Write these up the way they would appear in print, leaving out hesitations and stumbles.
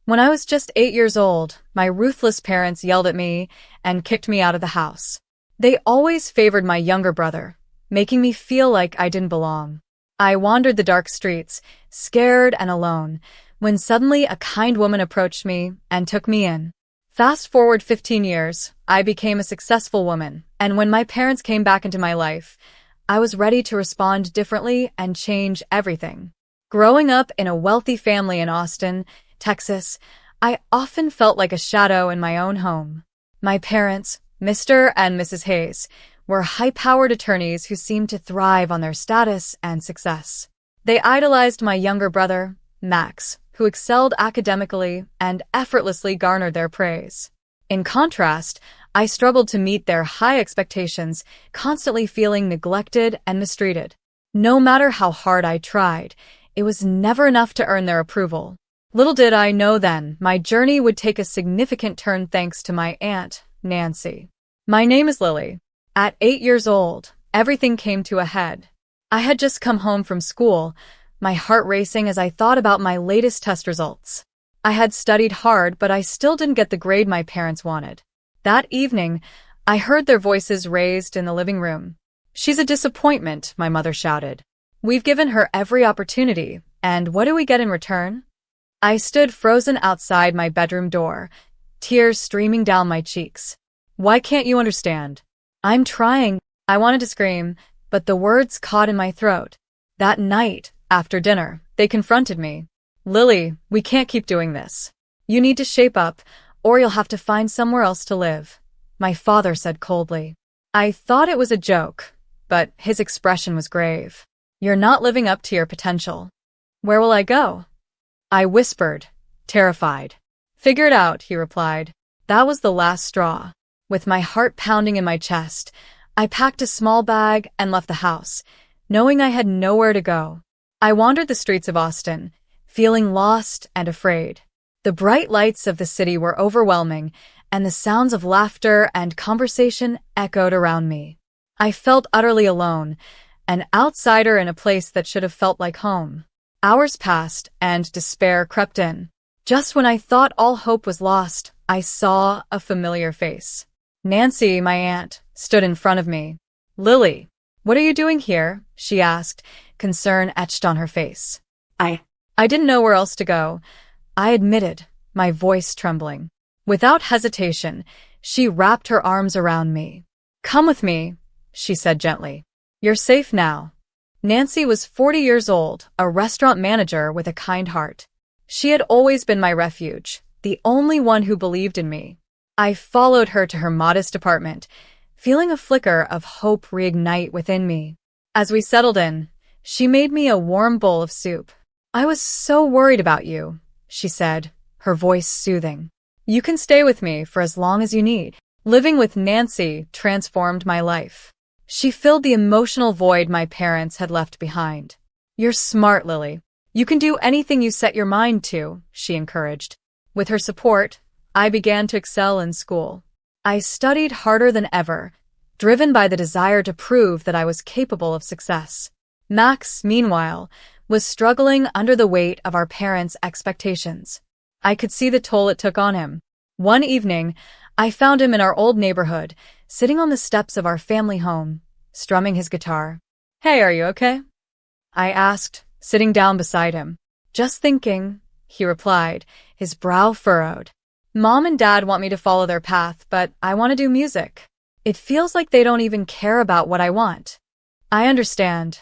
When I was just 8 years old, my ruthless parents yelled at me and kicked me out of the house. They always favored my younger brother, making me feel like I didn't belong. I wandered the dark streets, scared and alone, when suddenly a kind woman approached me and took me in. Fast forward 15 years, I became a successful woman, and when my parents came back into my life, I was ready to respond differently and change everything. Growing up in a wealthy family in Austin, Texas, I often felt like a shadow in my own home. My parents, Mr. and Mrs. Hayes, were high-powered attorneys who seemed to thrive on their status and success. They idolized my younger brother, Max, who excelled academically and effortlessly garnered their praise. In contrast, I struggled to meet their high expectations, constantly feeling neglected and mistreated. No matter how hard I tried, it was never enough to earn their approval. Little did I know then, my journey would take a significant turn thanks to my aunt, Nancy. My name is Lily. At 8 years old, everything came to a head. I had just come home from school, my heart racing as I thought about my latest test results. I had studied hard, but I still didn't get the grade my parents wanted. That evening, I heard their voices raised in the living room. "She's a disappointment," my mother shouted. "We've given her every opportunity, and what do we get in return?" I stood frozen outside my bedroom door, tears streaming down my cheeks. "Why can't you understand?" "I'm trying," I wanted to scream, but the words caught in my throat. That night, after dinner, they confronted me. "Lily, we can't keep doing this. You need to shape up, or you'll have to find somewhere else to live," my father said coldly. I thought it was a joke, but his expression was grave. "You're not living up to your potential." "Where will I go?" I whispered, terrified. "Figure it out," he replied. That was the last straw. With my heart pounding in my chest, I packed a small bag and left the house, knowing I had nowhere to go. I wandered the streets of Austin, feeling lost and afraid. The bright lights of the city were overwhelming, and the sounds of laughter and conversation echoed around me. I felt utterly alone, an outsider in a place that should have felt like home. Hours passed, and despair crept in. Just when I thought all hope was lost, I saw a familiar face. Nancy, my aunt, stood in front of me. "Lily, what are you doing here?" she asked, concern etched on her face. I didn't know where else to go," I admitted, my voice trembling. Without hesitation, she wrapped her arms around me. "Come with me," she said gently. "You're safe now." Nancy was 40 years old, a restaurant manager with a kind heart. She had always been my refuge, the only one who believed in me. I followed her to her modest apartment, feeling a flicker of hope reignite within me. As we settled in, she made me a warm bowl of soup. "I was so worried about you," she said, her voice soothing. "You can stay with me for as long as you need." Living with Nancy transformed my life. She filled the emotional void my parents had left behind. "You're smart, Lily. You can do anything you set your mind to," she encouraged. With her support, I began to excel in school. I studied harder than ever, driven by the desire to prove that I was capable of success. Max, meanwhile, was struggling under the weight of our parents' expectations. I could see the toll it took on him. One evening, I found him in our old neighborhood, sitting on the steps of our family home, strumming his guitar. "Hey, are you okay?" I asked, sitting down beside him. "Just thinking," he replied, his brow furrowed. "Mom and Dad want me to follow their path, but I want to do music. It feels like they don't even care about what I want." "I understand,"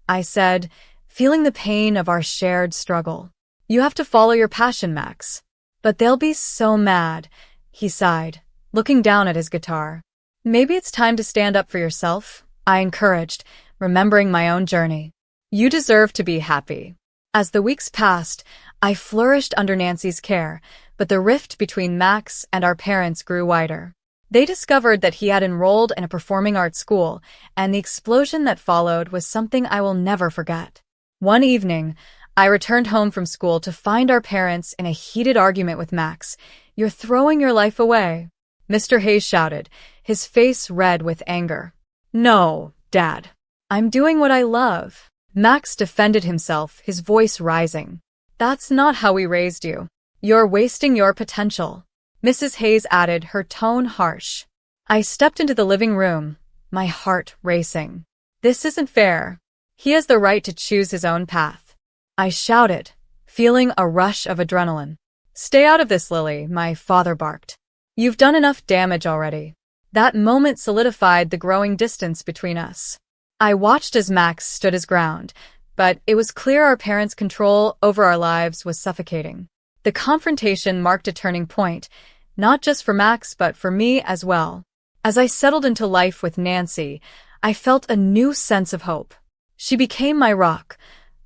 I said, feeling the pain of our shared struggle. "You have to follow your passion, Max." "But they'll be so mad," he sighed, looking down at his guitar. "Maybe it's time to stand up for yourself," I encouraged, remembering my own journey. "You deserve to be happy." As the weeks passed, I flourished under Nancy's care, but the rift between Max and our parents grew wider. They discovered that he had enrolled in a performing arts school, and the explosion that followed was something I will never forget. One evening, I returned home from school to find our parents in a heated argument with Max. "You're throwing your life away," Mr. Hayes shouted, his face red with anger. "No, Dad. I'm doing what I love." Max defended himself, his voice rising. "That's not how we raised you. You're wasting your potential, Mrs. Hayes added, her tone harsh. I stepped into the living room, my heart racing. This isn't fair. He has the right to choose his own path. I shouted, feeling a rush of adrenaline. Stay out of this, Lily, my father barked. You've done enough damage already. That moment solidified the growing distance between us. I watched as Max stood his ground, but it was clear our parents' control over our lives was suffocating. The confrontation marked a turning point, not just for Max but for me as well. As I settled into life with Nancy, I felt a new sense of hope. She became my rock,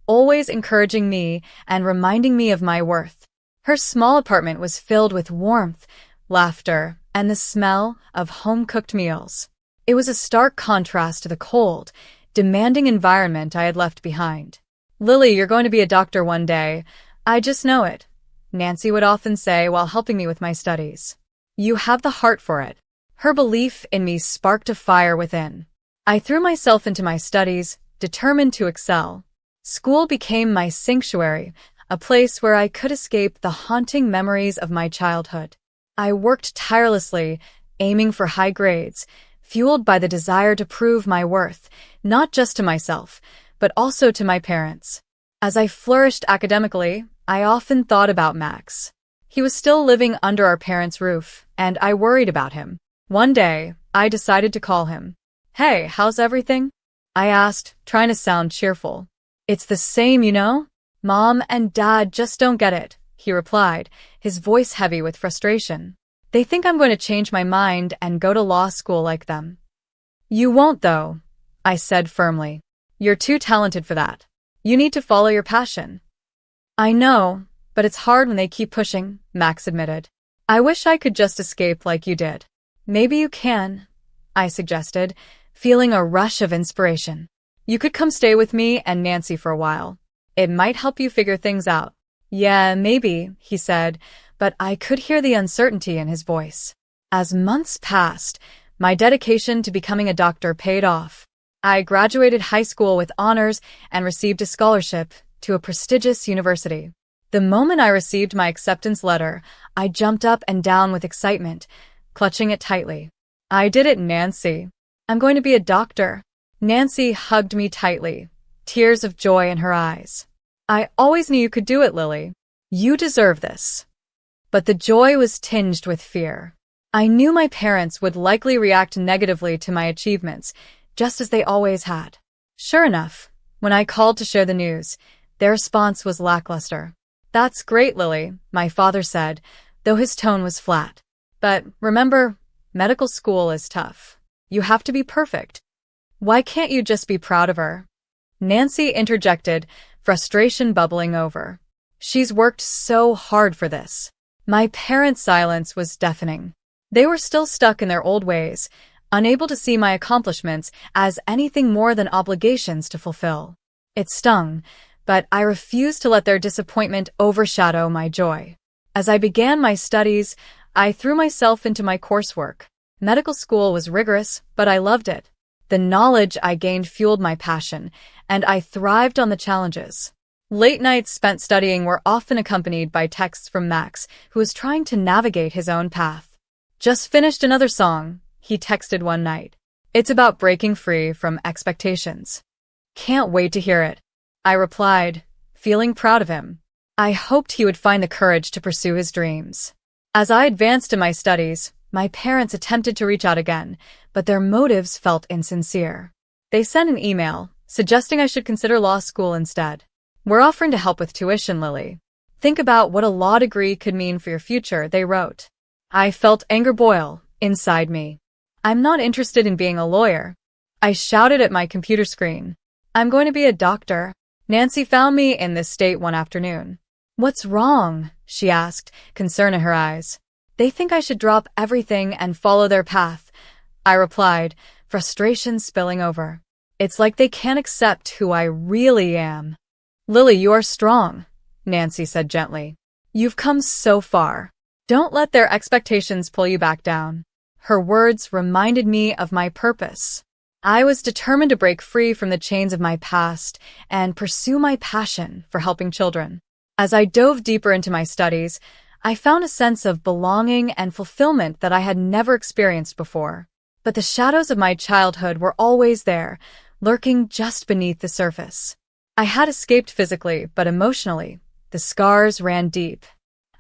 always encouraging me and reminding me of my worth. Her small apartment was filled with warmth, laughter, and the smell of home-cooked meals. It was a stark contrast to the cold, demanding environment I had left behind. Lily, you're going to be a doctor one day. I just know it, Nancy would often say while helping me with my studies. You have the heart for it. Her belief in me sparked a fire within. I threw myself into my studies, determined to excel. School became my sanctuary, a place where I could escape the haunting memories of my childhood. I worked tirelessly, aiming for high grades, fueled by the desire to prove my worth, not just to myself, but also to my parents. As I flourished academically, I often thought about Max. He was still living under our parents' roof, and I worried about him. One day, I decided to call him. Hey, how's everything? I asked, trying to sound cheerful. It's the same, you know? Mom and Dad just don't get it, he replied, his voice heavy with frustration. They think I'm going to change my mind and go to law school like them. You won't, though, I said firmly. You're too talented for that. You need to follow your passion. I know, but it's hard when they keep pushing, Max admitted. I wish I could just escape like you did. Maybe you can, I suggested, feeling a rush of inspiration. You could come stay with me and Nancy for a while. It might help you figure things out. Yeah, maybe, he said, but I could hear the uncertainty in his voice. As months passed, my dedication to becoming a doctor paid off. I graduated high school with honors and received a scholarship to a prestigious university. The moment I received my acceptance letter, I jumped up and down with excitement, clutching it tightly. I did it, Nancy. I'm going to be a doctor. Nancy hugged me tightly, tears of joy in her eyes. I always knew you could do it, Lily. You deserve this. But the joy was tinged with fear. I knew my parents would likely react negatively to my achievements, just as they always had. Sure enough, when I called to share the news, their response was lackluster. That's great, Lily, my father said, though his tone was flat. But remember, medical school is tough. You have to be perfect. Why can't you just be proud of her? Nancy interjected, frustration bubbling over. She's worked so hard for this. My parents' silence was deafening. They were still stuck in their old ways, unable to see my accomplishments as anything more than obligations to fulfill. It stung, but I refused to let their disappointment overshadow my joy. As I began my studies, I threw myself into my coursework. Medical school was rigorous, but I loved it. The knowledge I gained fueled my passion, and I thrived on the challenges. Late nights spent studying were often accompanied by texts from Max, who was trying to navigate his own path. Just finished another song, he texted one night. It's about breaking free from expectations. Can't wait to hear it, I replied, feeling proud of him. I hoped he would find the courage to pursue his dreams. As I advanced in my studies, my parents attempted to reach out again, but their motives felt insincere. They sent an email, suggesting I should consider law school instead. We're offering to help with tuition, Lily. Think about what a law degree could mean for your future, they wrote. I felt anger boil inside me. I'm not interested in being a lawyer. I shouted at my computer screen. I'm going to be a doctor. Nancy found me in this state one afternoon. What's wrong? She asked, concern in her eyes. They think I should drop everything and follow their path, I replied, frustration spilling over. It's like they can't accept who I really am. Lily, you are strong, Nancy said gently. You've come so far. Don't let their expectations pull you back down. Her words reminded me of my purpose. I was determined to break free from the chains of my past and pursue my passion for helping children. As I dove deeper into my studies, I found a sense of belonging and fulfillment that I had never experienced before. But the shadows of my childhood were always there, lurking just beneath the surface. I had escaped physically, but emotionally, the scars ran deep.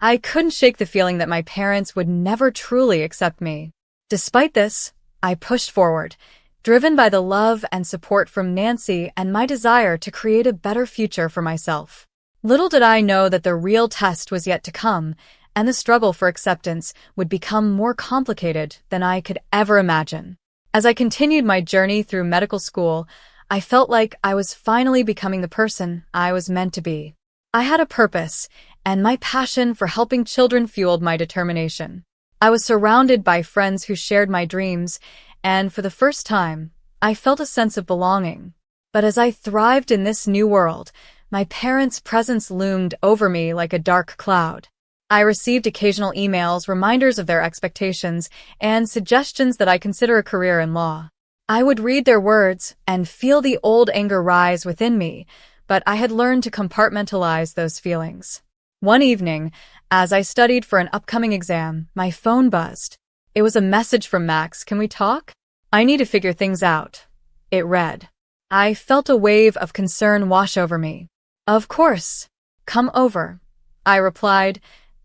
I couldn't shake the feeling that my parents would never truly accept me. Despite this, I pushed forward, driven by the love and support from Nancy and my desire to create a better future for myself. Little did I know that the real test was yet to come, and the struggle for acceptance would become more complicated than I could ever imagine. As I continued my journey through medical school, I felt like I was finally becoming the person I was meant to be. I had a purpose, and my passion for helping children fueled my determination. I was surrounded by friends who shared my dreams, and for the first time, I felt a sense of belonging. But as I thrived in this new world, my parents' presence loomed over me like a dark cloud. I received occasional emails, reminders of their expectations, and suggestions that I consider a career in law. I would read their words and feel the old anger rise within me, but I had learned to compartmentalize those feelings. One evening, as I studied for an upcoming exam, my phone buzzed. It was a message from Max. "Can we talk? I need to figure things out," it read. I felt a wave of concern wash over me. "Of course. Come over," I replied,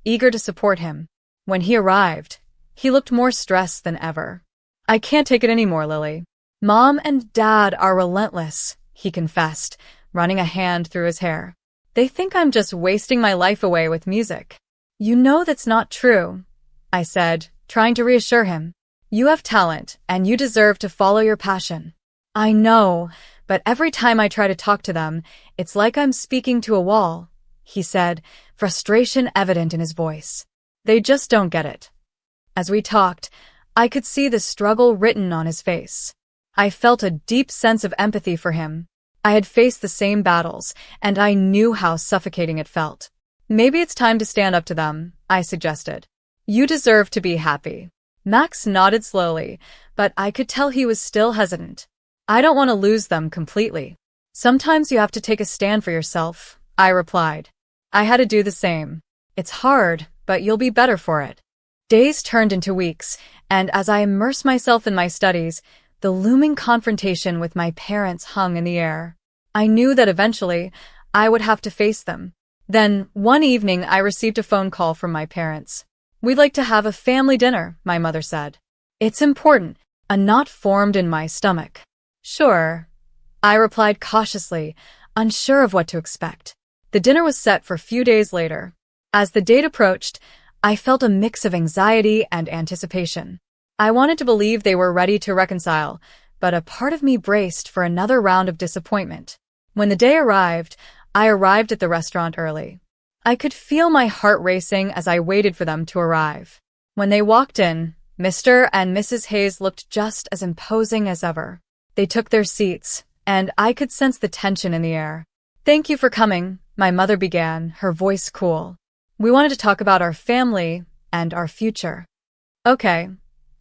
eager to support him. When he arrived, he looked more stressed than ever. "I can't take it anymore, Lily. Mom and Dad are relentless," he confessed, running a hand through his hair. "They think I'm just wasting my life away with music." "You know that's not true," I said, trying to reassure him. "You have talent, and you deserve to follow your passion." "I know, but every time I try to talk to them, it's like I'm speaking to a wall," he said, frustration evident in his voice. "They just don't get it." As we talked, I could see the struggle written on his face. I felt a deep sense of empathy for him. I had faced the same battles, and I knew how suffocating it felt. "Maybe it's time to stand up to them," I suggested. "You deserve to be happy." Max nodded slowly, but I could tell he was still hesitant. "I don't want to lose them completely." "Sometimes you have to take a stand for yourself," I replied. I had to do the same. "It's hard, but you'll be better for it." Days turned into weeks, and as I immersed myself in my studies, the looming confrontation with my parents hung in the air. I knew that eventually, I would have to face them. Then, one evening, I received a phone call from my parents. "We'd like to have a family dinner," my mother said. "It's important." A knot formed in my stomach. "Sure," I replied cautiously, unsure of what to expect. The dinner was set for a few days later. As the date approached, I felt a mix of anxiety and anticipation. I wanted to believe they were ready to reconcile, but a part of me braced for another round of disappointment. When the day arrived, I arrived at the restaurant early. I could feel my heart racing as I waited for them to arrive. When they walked in, Mr. and Mrs. Hayes looked just as imposing as ever. They took their seats, and I could sense the tension in the air. "Thank you for coming," my mother began, her voice cool. "We wanted to talk about our family and our future." "Okay,"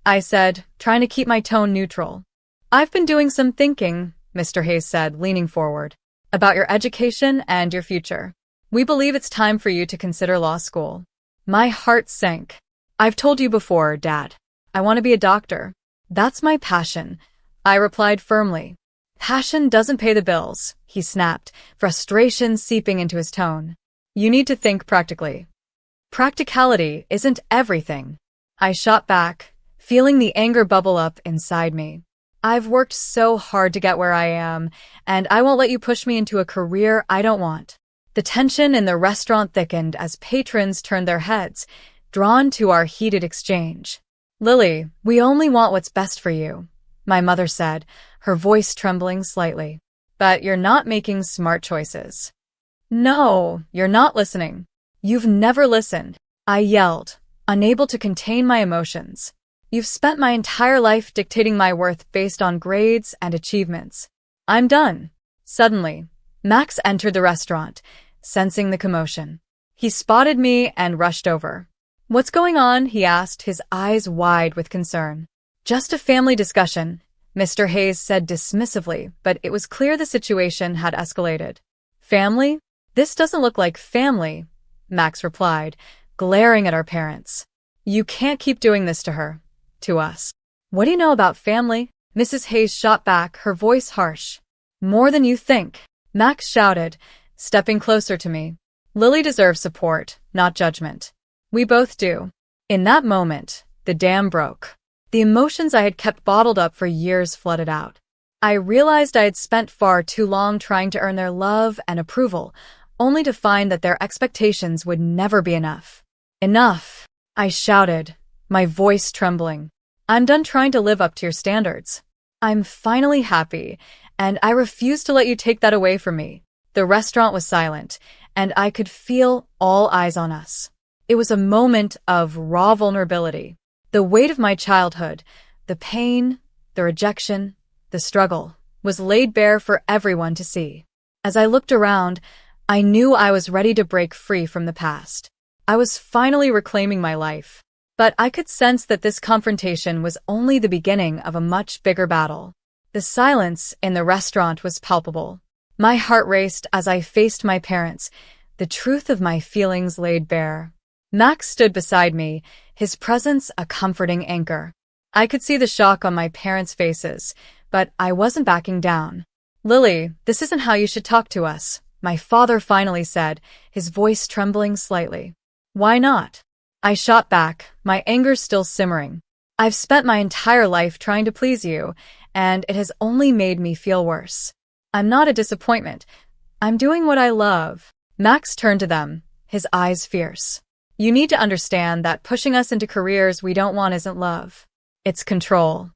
I said, trying to keep my tone neutral. "I've been doing some thinking," Mr. Hayes said, leaning forward, "about your education and your future. We believe it's time for you to consider law school." My heart sank. "I've told you before, Dad. I want to be a doctor. That's my passion," I replied firmly. "Passion doesn't pay the bills," he snapped, frustration seeping into his tone. "You need to think practically." "Practicality isn't everything," I shot back, feeling the anger bubble up inside me. "I've worked so hard to get where I am, and I won't let you push me into a career I don't want." The tension in the restaurant thickened as patrons turned their heads, drawn to our heated exchange. "Lily, we only want what's best for you," my mother said, her voice trembling slightly. "But you're not making smart choices." "No, you're not listening. You've never listened," I yelled, unable to contain my emotions. "You've spent my entire life dictating my worth based on grades and achievements. I'm done." Suddenly, Max entered the restaurant, sensing the commotion. He spotted me and rushed over. "What's going on?" he asked, his eyes wide with concern. "Just a family discussion," Mr. Hayes said dismissively, but it was clear the situation had escalated. "Family? This doesn't look like family," Max replied, glaring at our parents. You can't keep doing this to her. To us. What do you know about family? Mrs. Hayes shot back, her voice harsh. More than you think, Max shouted, stepping closer to me. Lily deserves support, not judgment. We both do. In that moment, the dam broke. The emotions I had kept bottled up for years flooded out. I realized I had spent far too long trying to earn their love and approval, only to find that their expectations would never be enough. Enough, I shouted, my voice trembling. I'm done trying to live up to your standards. I'm finally happy, and I refuse to let you take that away from me. The restaurant was silent, and I could feel all eyes on us. It was a moment of raw vulnerability. The weight of my childhood, the pain, the rejection, the struggle, was laid bare for everyone to see. As I looked around, I knew I was ready to break free from the past. I was finally reclaiming my life. But I could sense that this confrontation was only the beginning of a much bigger battle. The silence in the restaurant was palpable. My heart raced as I faced my parents, the truth of my feelings laid bare. Max stood beside me, his presence a comforting anchor. I could see the shock on my parents' faces, but I wasn't backing down. Lily, this isn't how you should talk to us, my father finally said, his voice trembling slightly. Why not? I shot back, my anger still simmering. I've spent my entire life trying to please you, and it has only made me feel worse. I'm not a disappointment. I'm doing what I love. Max turned to them, his eyes fierce. You need to understand that pushing us into careers we don't want isn't love. It's control.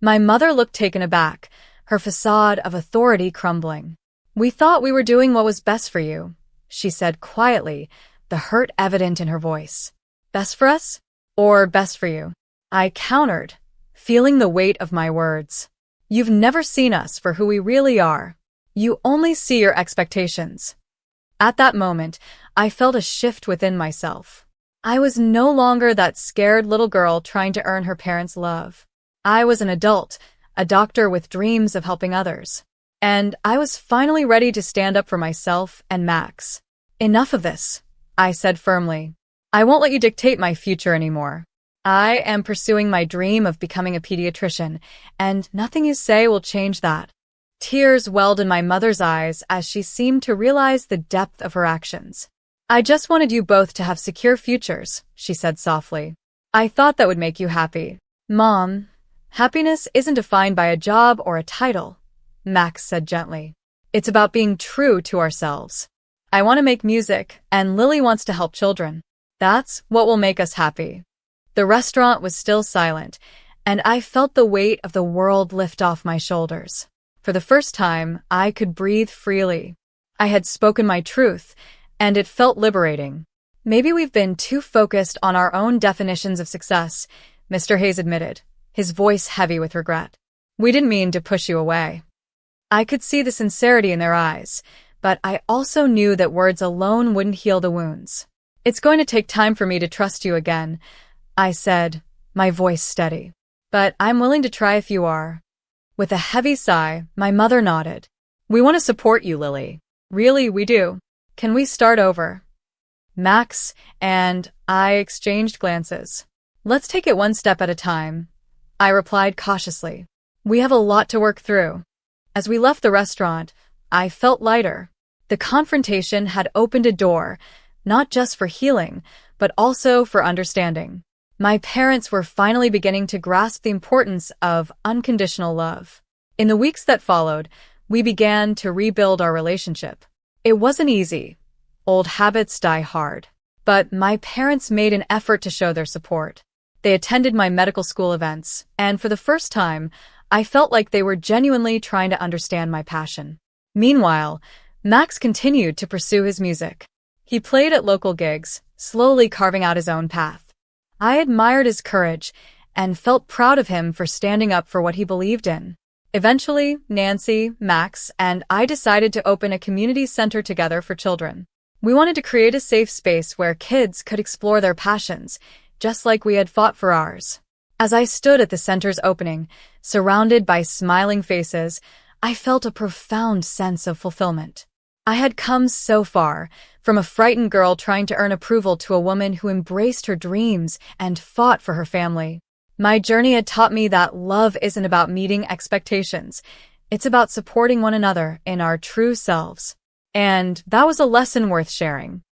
My mother looked taken aback, her facade of authority crumbling. We thought we were doing what was best for you, she said quietly, the hurt evident in her voice. Best for us? Or best for you? I countered, feeling the weight of my words. You've never seen us for who we really are. You only see your expectations. At that moment, I felt a shift within myself. I was no longer that scared little girl trying to earn her parents' love. I was an adult, a doctor with dreams of helping others. And I was finally ready to stand up for myself and Max. Enough of this, I said firmly. I won't let you dictate my future anymore. I am pursuing my dream of becoming a pediatrician, and nothing you say will change that. Tears welled in my mother's eyes as she seemed to realize the depth of her actions. I just wanted you both to have secure futures, she said softly. I thought that would make you happy. Mom, happiness isn't defined by a job or a title, Max said gently. It's about being true to ourselves. I want to make music, and Lily wants to help children. That's what will make us happy. The restaurant was still silent, and I felt the weight of the world lift off my shoulders. For the first time, I could breathe freely. I had spoken my truth, and it felt liberating. Maybe we've been too focused on our own definitions of success, Mr. Hayes admitted, his voice heavy with regret. We didn't mean to push you away. I could see the sincerity in their eyes, but I also knew that words alone wouldn't heal the wounds. It's going to take time for me to trust you again, I said, my voice steady. But I'm willing to try if you are. With a heavy sigh, my mother nodded. We want to support you, Lily. Really, we do. Can we start over? Max and I exchanged glances. Let's take it one step at a time, I replied cautiously. We have a lot to work through. As we left the restaurant, I felt lighter. The confrontation had opened a door, not just for healing, but also for understanding. My parents were finally beginning to grasp the importance of unconditional love. In the weeks that followed, we began to rebuild our relationship. It wasn't easy. Old habits die hard. But my parents made an effort to show their support. They attended my medical school events, and for the first time, I felt like they were genuinely trying to understand my passion. Meanwhile, Max continued to pursue his music. He played at local gigs, slowly carving out his own path. I admired his courage and felt proud of him for standing up for what he believed in. Eventually, Nancy, Max, and I decided to open a community center together for children. We wanted to create a safe space where kids could explore their passions, just like we had fought for ours. As I stood at the center's opening, surrounded by smiling faces, I felt a profound sense of fulfillment. I had come so far, from a frightened girl trying to earn approval to a woman who embraced her dreams and fought for her family. My journey had taught me that love isn't about meeting expectations. It's about supporting one another in our true selves. And that was a lesson worth sharing.